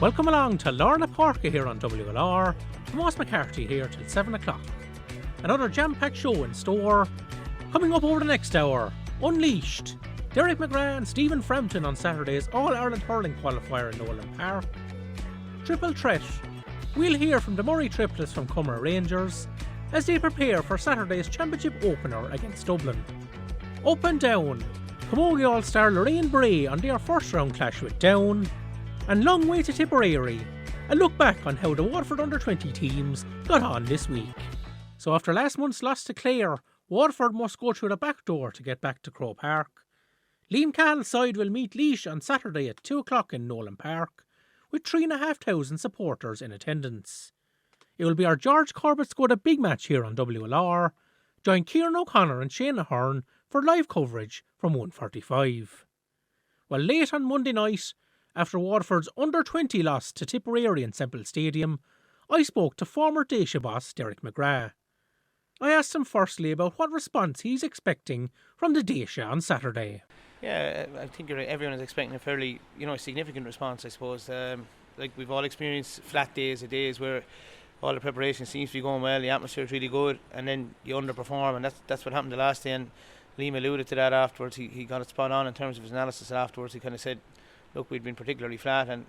Welcome along to Lorna Parker here on WLR. Tomas McCarthy here till 7 o'clock. Another jam-packed show in store. Coming up over the next hour, Unleashed. Derek McGrath and Stephen Frampton on Saturday's All-Ireland Hurling Qualifier in Nolan Park. Triple Threat. We'll hear from the Murray triplets from Cummer Rangers as they prepare for Saturday's Championship opener against Dublin. Up and down. Camogie All-Star Lorraine Bray on their first round clash with Down. And long way to Tipperary. A look back on how the Waterford under-20 teams got on this week. So after last month's loss to Clare, Waterford must go through the back door to get back to Croke Park. Liam Cahill's side will meet Laois on Saturday at 2 o'clock in Nolan Park, with 3,500 supporters in attendance. It will be our George Corbett squad a big match here on WLR. Join Kieran O'Connor and Shane Ahern for live coverage from 1:45. Well, late on Monday night, after Waterford's under-20 loss to Tipperary in Semple Stadium, I spoke to former Dacia boss Derek McGrath. I asked him firstly about what response he's expecting from the Dacia on Saturday. Yeah, I think everyone is expecting a fairly, significant response, I suppose. Like we've all experienced flat days, where all the preparation seems to be going well, the atmosphere is really good, and then you underperform, and that's what happened the last day. And Liam alluded to that afterwards. He got it spot on in terms of his analysis afterwards. He kind of said, look, we'd been particularly flat, and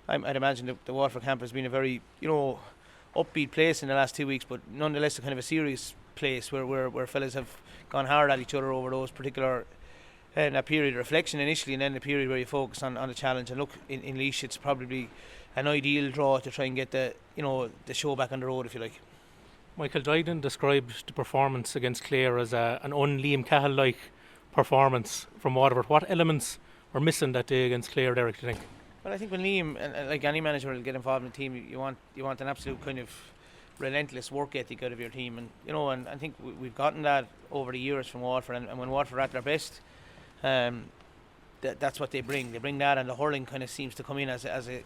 I'd imagine the Waterford camp has been a very, upbeat place in the last 2 weeks, but nonetheless a kind of a serious place where fellas have gone hard at each other over those particular a period of reflection initially, and then the period where you focus on the challenge. And look, in Laois it's probably an ideal draw to try and get the show back on the road, if you like. Michael Dryden described the performance against Clare as an un-Liam Cahill-like performance from Waterford. What elements were missing that day against Clare, Derek, do you think? Well, I think when Liam, and like any manager will get involved in the team, you want an absolute kind of relentless work ethic out of your team, and I think we've gotten that over the years from Waterford, and when Waterford are at their best, that's what they bring. They bring that, and the hurling kind of seems to come in as a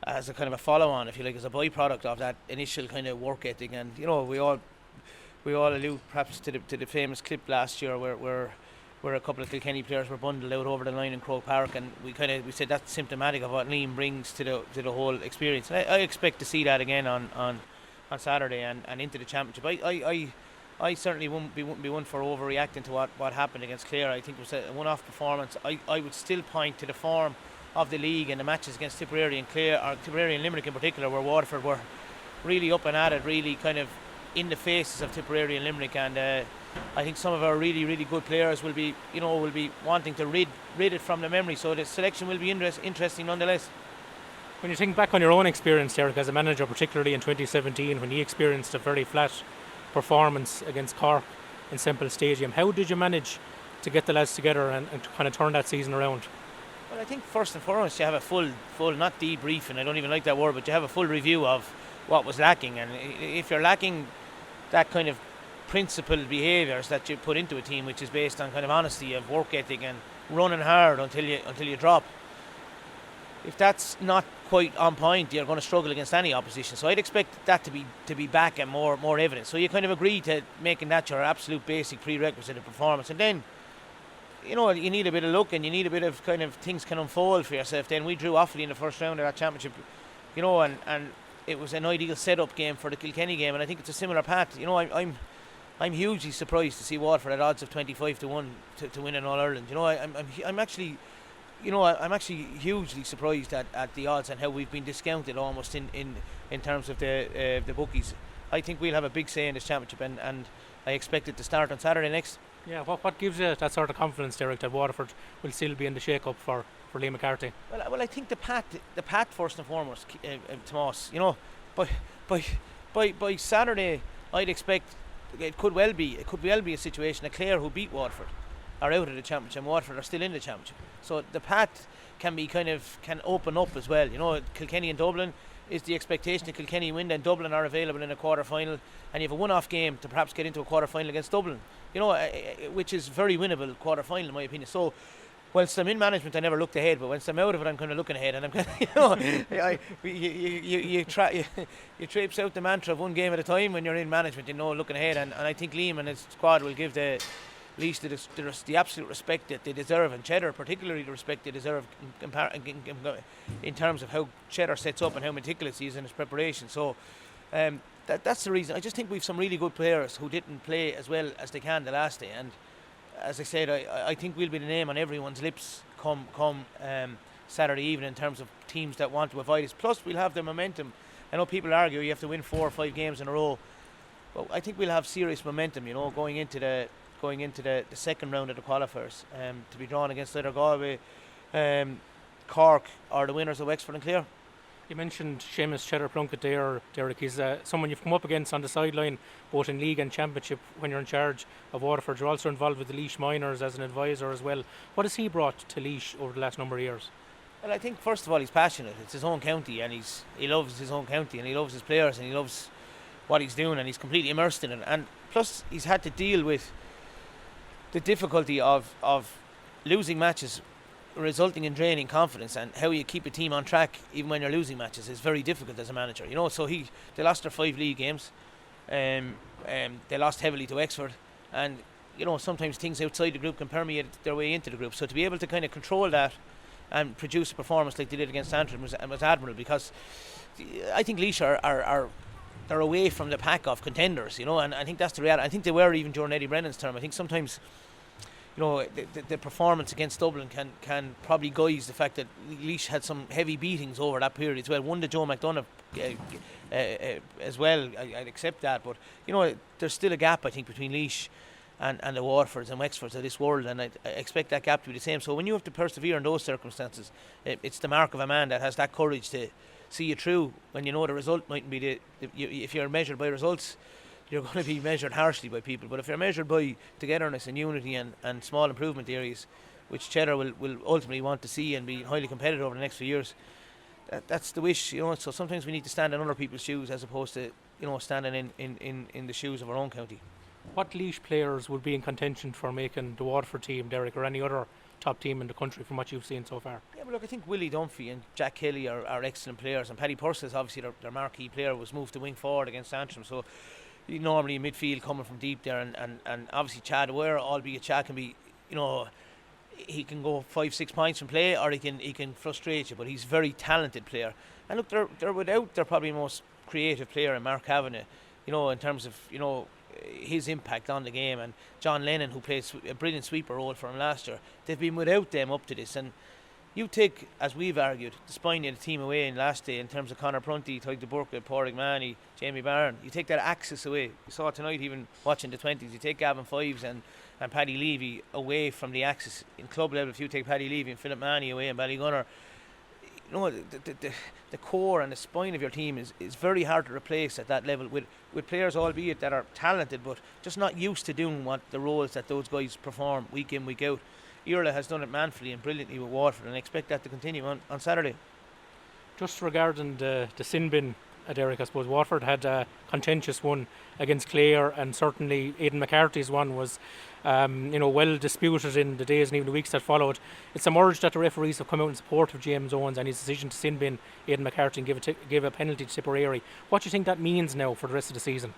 kind of a follow-on, if you like, as a byproduct of that initial kind of work ethic. And we all allude perhaps to the famous clip last year where a couple of Kilkenny players were bundled out over the line in Croke Park, and we said that's symptomatic of what Liam brings to the whole experience. And I expect to see that again on Saturday and into the championship. I certainly wouldn't be one for overreacting to what happened against Clare. I think it was a one-off performance. I would still point to the form of the league and the matches against Tipperary and Clare, or Tipperary and Limerick in particular, where Waterford were really up and at it, really kind of in the faces of Tipperary and Limerick, and I think some of our really, really good players will be wanting to rid it from the memory. So the selection will be interesting nonetheless. When you think back on your own experience, Derek, as a manager, particularly in 2017, when you experienced a very flat performance against Cork in Semple Stadium, how did you manage to get the lads together and kind of turn that season around? Well, I think first and foremost you have a full not debriefing, I don't even like that word, but you have a full review of what was lacking. And if you're lacking that kind of principled behaviours that you put into a team, which is based on kind of honesty, of work ethic and running hard until you drop, if that's not quite on point, you're going to struggle against any opposition. So I'd expect that to be back and more evident. So you kind of agree to making that your absolute basic prerequisite of performance, and then you need a bit of luck, and you need a bit of kind of things can unfold for yourself. Then we drew Offaly in the first round of that championship, and it was an ideal set-up game for the Kilkenny game, and I think it's a similar path. I'm hugely surprised to see Waterford at odds of 25-1 to win an All-Ireland. I'm actually hugely surprised at the odds and how we've been discounted almost in terms of the bookies. I think we'll have a big say in this championship, and I expect it to start on Saturday next. Yeah, what gives you that sort of confidence, Derek, that Waterford will still be in the shake-up for Liam McCarthy? Well, I think the path first and foremost, Tomas. By Saturday, I'd expect it could well be a situation that Clare, who beat Waterford, are out of the championship, and Waterford are still in the championship. So the path can open up as well. Kilkenny and Dublin is the expectation that Kilkenny win, then Dublin are available in a quarter-final, and you have a one-off game to perhaps get into a quarter-final against Dublin, which is very winnable quarter-final in my opinion. So whilst I'm in management, I never looked ahead, but once I'm out of it, I'm kind of looking ahead, and I'm kind of, you traipse out the mantra of one game at a time when you're in management, looking ahead, and I think Liam and his squad will give the Laois the absolute respect that they deserve, and Cheddar particularly the respect they deserve in terms of how Cheddar sets up and how meticulous he is in his preparation. So that's the reason. I just think we've some really good players who didn't play as well as they can the last day, and as I said, I think we'll be the name on everyone's lips come Saturday evening in terms of teams that want to avoid us. Plus we'll have the momentum. I know people argue you have to win 4 or 5 games in a row, but I think we'll have serious momentum, going into the second round of the qualifiers, to be drawn against either Galway, Cork, or the winners of Wexford and Clare. You mentioned Seamus Cheddar Plunkett there, Derek. He's someone you've come up against on the sideline, both in league and championship when you're in charge of Waterford. You're also involved with the Laois minors as an advisor as well. What has he brought to Laois over the last number of years? Well, I think first of all he's passionate. It's his own county, and he loves his own county, and he loves his players, and he loves what he's doing, and he's completely immersed in it. And plus he's had to deal with the difficulty of losing matches resulting in draining confidence, and how you keep a team on track even when you're losing matches is very difficult as a manager. So they lost their 5 league games, they lost heavily to Wexford, and sometimes things outside the group can permeate their way into the group. So to be able to kind of control that and produce a performance like they did against Antrim was admirable, because I think Laois are they're away from the pack of contenders, and I think that's the reality. I think they were even during Eddie Brennan's term. I think sometimes the performance against Dublin can probably guise the fact that Laois had some heavy beatings over that period as well. One to Joe McDonough as well, I'd accept that, but there's still a gap, I think, between Laois and the Waterfords and Wexfords of this world, and I expect that gap to be the same. So when you have to persevere in those circumstances, it's the mark of a man that has that courage to see you through when the result mightn't be if you're measured by results, you're going to be measured harshly by people. But if you're measured by togetherness and unity and small improvement areas, which Cheddar will ultimately want to see and be highly competitive over the next few years, that's the wish. So sometimes we need to stand in other people's shoes as opposed to standing in the shoes of our own county. What Laois players would be in contention for making the Waterford team, Derek, or any other top team in the country from what you've seen so far? Yeah, but look, I think Willie Dunphy and Jack Kelly are excellent players, and Paddy Purcell, obviously their marquee player, was moved to wing forward against Antrim, so normally in midfield coming from deep there, and obviously Chad Ware, albeit Chad can be, he can go 5-6 points from play, or he can frustrate you, but he's a very talented player. And look, they're without their probably most creative player in Mark Kavanagh, in terms of his impact on the game, and John Lennon, who played a brilliant sweeper role for him last year. They've been without them up to this, and you take, as we've argued, the spine of the team away in last day in terms of Conor Prunty, Tyke de Burke, Pádraig Mahony, Jamie Barron. You take that axis away. You saw it tonight even watching the 20s. You take Gavin Fives and Paddy Levy away from the axis. In club level, if you take Paddy Levy and Philip Mahony away and Ballygunner, the core and the spine of your team is very hard to replace at that level with players, albeit that are talented but just not used to doing what the roles that those guys perform week in, week out. Irla has done it manfully and brilliantly with Waterford, and I expect that to continue on Saturday. Just regarding the sin bin, Derek, I suppose Waterford had a contentious one against Clare, and certainly Aidan McCarthy's one was well disputed in the days and even the weeks that followed. It's emerged that the referees have come out in support of James Owens and his decision to sin bin Aidan McCarthy and give a penalty to Tipperary. What do you think that means now for the rest of the season?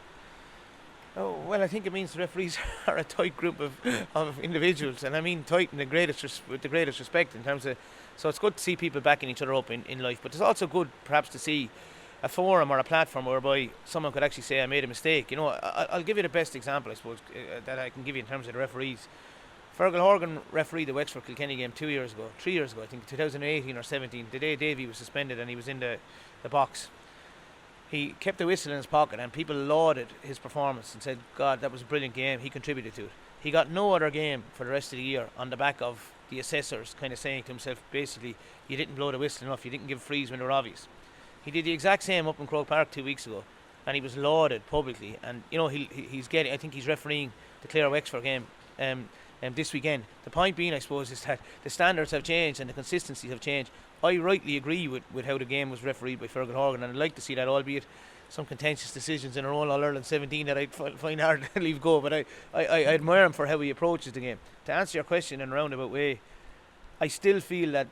Oh, well, I think it means the referees are a tight group of individuals, and I mean tight with the greatest respect in terms of. So it's good to see people backing each other up in life, but it's also good perhaps to see a forum or a platform whereby someone could actually say, I made a mistake. I'll give you the best example, I suppose, that I can give you in terms of the referees. Fergal Horgan refereed the Wexford Kilkenny game 3 years ago, I think 2018 or 17, the day Davy was suspended and he was in the box. He kept the whistle in his pocket, and people lauded his performance and said, God, that was a brilliant game, he contributed to it. He got no other game for the rest of the year on the back of the assessors kind of saying to himself, basically, you didn't blow the whistle enough, you didn't give frees when they were obvious. He did the exact same up in Croke Park 2 weeks ago, and he was lauded publicly. And he's getting. I think he's refereeing the Clare Wexford game this weekend. The point being, I suppose, is that the standards have changed and the consistencies have changed. I rightly agree with how the game was refereed by Fergal Horgan, and I'd like to see that, albeit some contentious decisions in our own All-Ireland 17 that I'd find hard to leave go. But I admire him for how he approaches the game. To answer your question in a roundabout way, I still feel that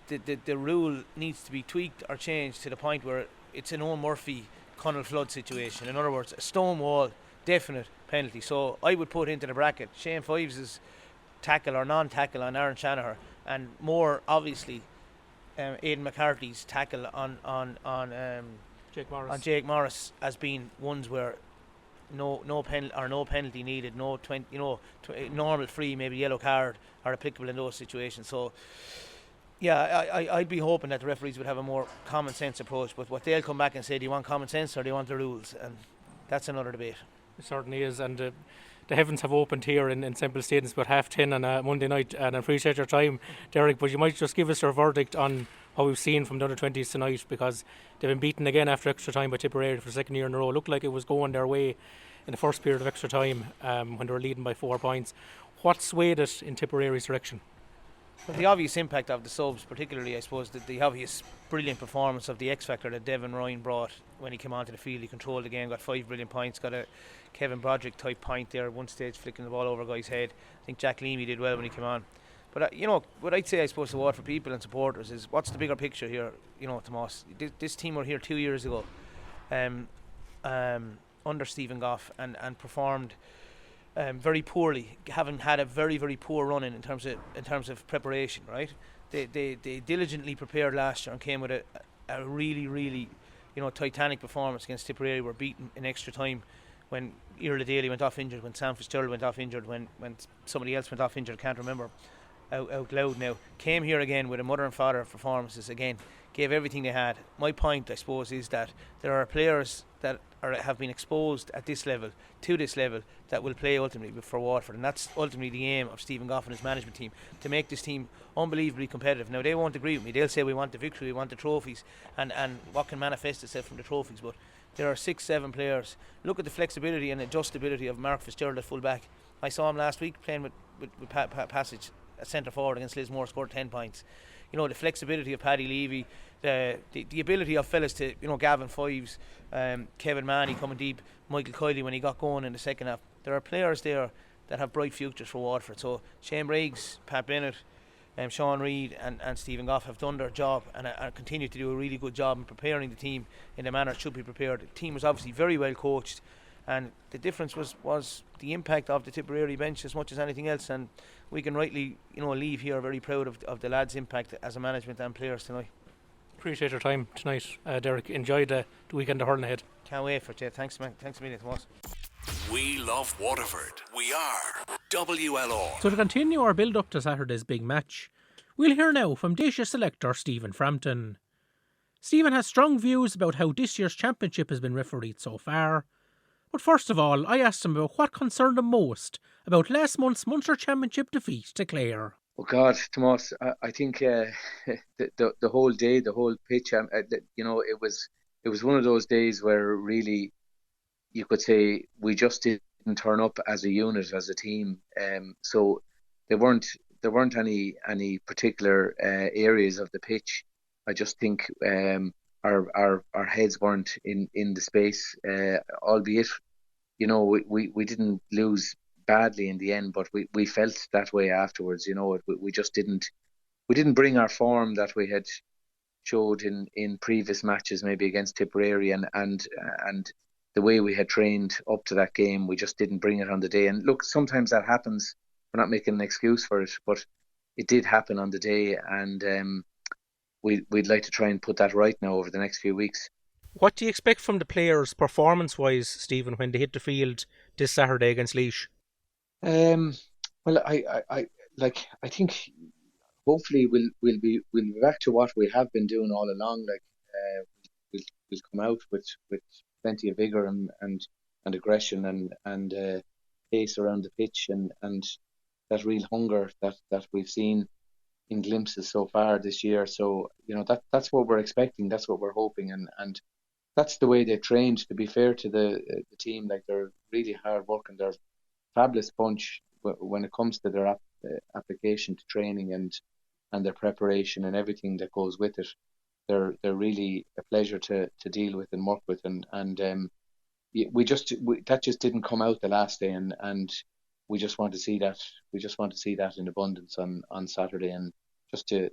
the rule needs to be tweaked or changed to the point where it's an Owen Murphy, Conall Flood situation. In other words, a stone wall, definite penalty. So I would put into the bracket Shane Fives' tackle or non-tackle on Aaron Shanahan, and more obviously Aidan McCarthy's tackle on Jake Morris as being ones where no penalty needed, normal free, maybe yellow card are applicable in those situations. So yeah, I'd be hoping that the referees would have a more common sense approach, but what they'll come back and say, do you want common sense or do you want the rules? And that's another debate. It certainly is, and the heavens have opened here in Semple Stadium about 10:30 on a Monday night, and I appreciate your time, Derek, but you might just give us your verdict on how we've seen from the under-20s tonight, because they've been beaten again after extra time by Tipperary for the second year in a row. It looked like it was going their way in the first period of extra time when they were leading by 4 points. What swayed it in Tipperary's direction? Well, the obvious impact of the subs, particularly I suppose the obvious brilliant performance of the X Factor that Devin Ryan brought when he came onto the field. He controlled the game, got 5 brilliant points, got a Kevin Broderick type point there at one stage, flicking the ball over a guy's head. I think Jack Leamy did well when he came on. But what I'd say, I suppose, to Waterford people and supporters is, what's the bigger picture here? Tomas, this team were here 2 years ago under Stephen Goff and performed very poorly, having had a very, very poor run in terms of preparation, right? They diligently prepared last year and came with a really, really titanic performance against Tipperary. Were beaten in extra time when Irla Daly went off injured, when Sam Fitzgerald went off injured, when somebody else went off injured, I can't remember out loud now. Came here again with a mother and father performances again, gave everything they had. My point, I suppose, is that there are players that have been exposed at this level, to this level, that will play ultimately for Waterford, and that's ultimately the aim of Stephen Goff and his management team, to make this team unbelievably competitive. Now, they won't agree with me. They'll say we want the victory, we want the trophies, and what can manifest itself from the trophies, but there are 6-7 players. Look at the flexibility and adjustability of Mark Fitzgerald at full back. I saw him last week playing with Passage at centre forward against Lismore, scored 10 points. The flexibility of Paddy Levy, the ability of fellas to, Gavin Fives, Kevin Manny coming deep, Michael Kiley when he got going in the second half. There are players there that have bright futures for Waterford. So Shane Briggs, Pat Bennett, Sean Reid and Stephen Goff have done their job and continue to do a really good job in preparing the team in the manner it should be prepared. The team was obviously very well coached, and the difference was the impact of the Tipperary bench as much as anything else, and we can rightly leave here very proud of the lads' impact as a management and players tonight. Appreciate your time tonight, Derek. Enjoy the weekend of hurling ahead. Can't wait for it. Thanks a million, Tomas. We love Waterford. We are WLR. So to continue our build up to Saturday's big match, we'll hear now from Dacia selector Stephen Frampton. Stephen has strong views about how this year's championship has been refereed so far. But first of all, I asked him about what concerned him most about last month's Munster Championship defeat to Clare. Oh God, Tomas, I think the whole day, the whole pitch, it was one of those days where really you could say we just didn't turn up as a unit, as a team. So there weren't any particular areas of the pitch. I just think our heads weren't in the space, albeit we didn't lose badly in the end, but we felt that way afterwards. We just didn't bring our form that we had showed in previous matches, maybe against Tipperary and the way we had trained up to that game. We just didn't bring it on the day. And look, sometimes that happens. We're not making an excuse for it, but it did happen on the day, and we'd like to try and put that right now over the next few weeks. What do you expect from the players performance-wise, Stephen, when they hit the field this Saturday against Laois? Well, I think hopefully we'll be back to what we have been doing all along. We'll come out with plenty of vigour and aggression and pace around the pitch and that real hunger that we've seen in glimpses so far this year. So that's what we're expecting. That's what we're hoping, and that's the way they've trained. To be fair to the team, they're really hard working. They're a fabulous bunch when it comes to their application to training and their preparation and everything that goes with it. They're really a pleasure to deal with and work with, and that just didn't come out the last day, and we just want to see that. We just want to see that in abundance on Saturday, and just to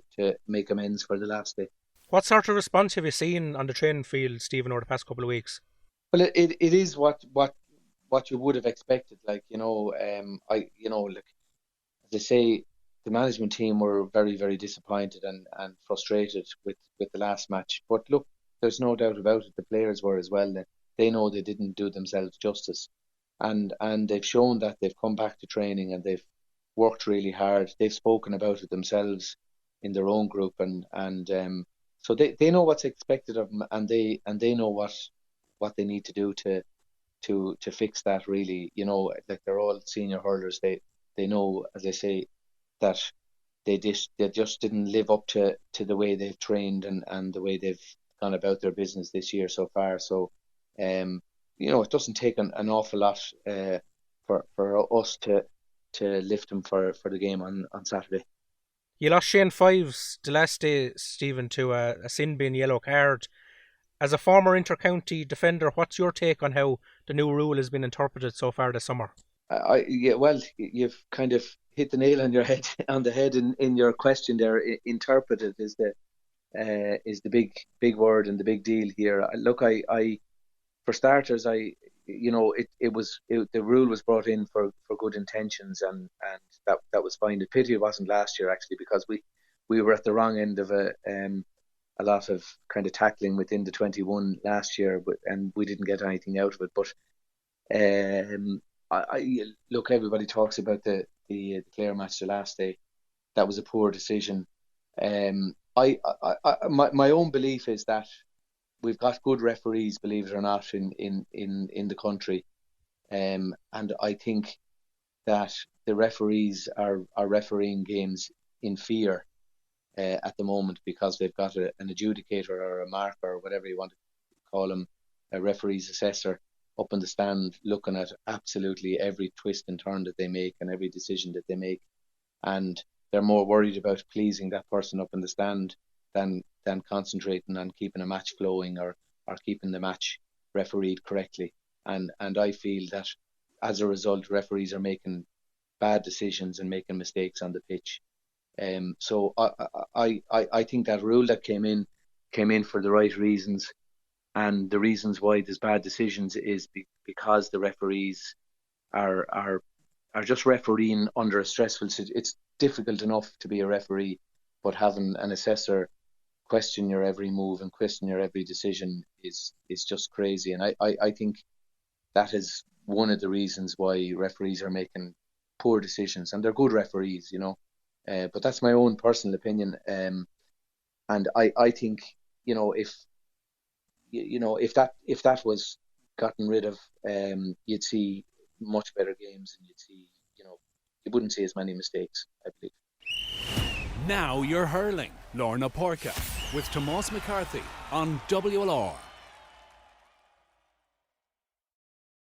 make amends for the last day. What sort of response have you seen on the training field, Stephen, over the past couple of weeks? Well, it is what what you would have expected. Like, like as I say, the management team were very, very disappointed and frustrated with the last match. But look, there's no doubt about it. The players were as well. They know they didn't do themselves justice, and they've shown that they've come back to training and they've worked really hard. They've spoken about it themselves in their own group, and so they know what's expected of them, and they know what they need to do to fix that. Really, like they're all senior hurlers. They know, as I say, that they just didn't live up to the way they've trained and the way they've gone about their business this year so far. So, it doesn't take an awful lot for us to lift them for the game on Saturday. You lost Shane Fives the last day, Stephen, to a sin bin yellow card. As a former inter-county defender, what's your take on how the new rule has been interpreted so far this summer? Well, you've kind of hit the nail on the head in your question there. Interpreted is the big word and the big deal here. Look, I for starters, the rule was brought in for good intentions, and that was fine. The pity it wasn't last year, actually, because we were at the wrong end of a lot of kind of tackling within the 21 last year, and we didn't get anything out of it. But look, everybody talks about the Clare match the last day. That was a poor decision. My own belief is that we've got good referees, believe it or not, in the country, and I think that the referees are refereeing games in fear at the moment, because they've got an adjudicator or a marker or whatever you want to call him, a referee's assessor, up in the stand looking at absolutely every twist and turn that they make and every decision that they make, and they're more worried about pleasing that person up in the stand than concentrating on keeping a match flowing or keeping the match refereed correctly. And I feel that as a result, referees are making bad decisions and making mistakes on the pitch. So I think that rule that came in for the right reasons, and the reasons why there's bad decisions is because the referees are just refereeing under a stressful situation. It's difficult enough to be a referee, but having an assessor question your every move and question your every decision is just crazy. And I think that is one of the reasons why referees are making poor decisions, and they're good referees, but that's my own personal opinion. And I think, if that was gotten rid of, you'd see much better games, and you'd see, you wouldn't see as many mistakes, I believe. Now you're hurling. Lorna Porca with Tomás McCarthy on WLR.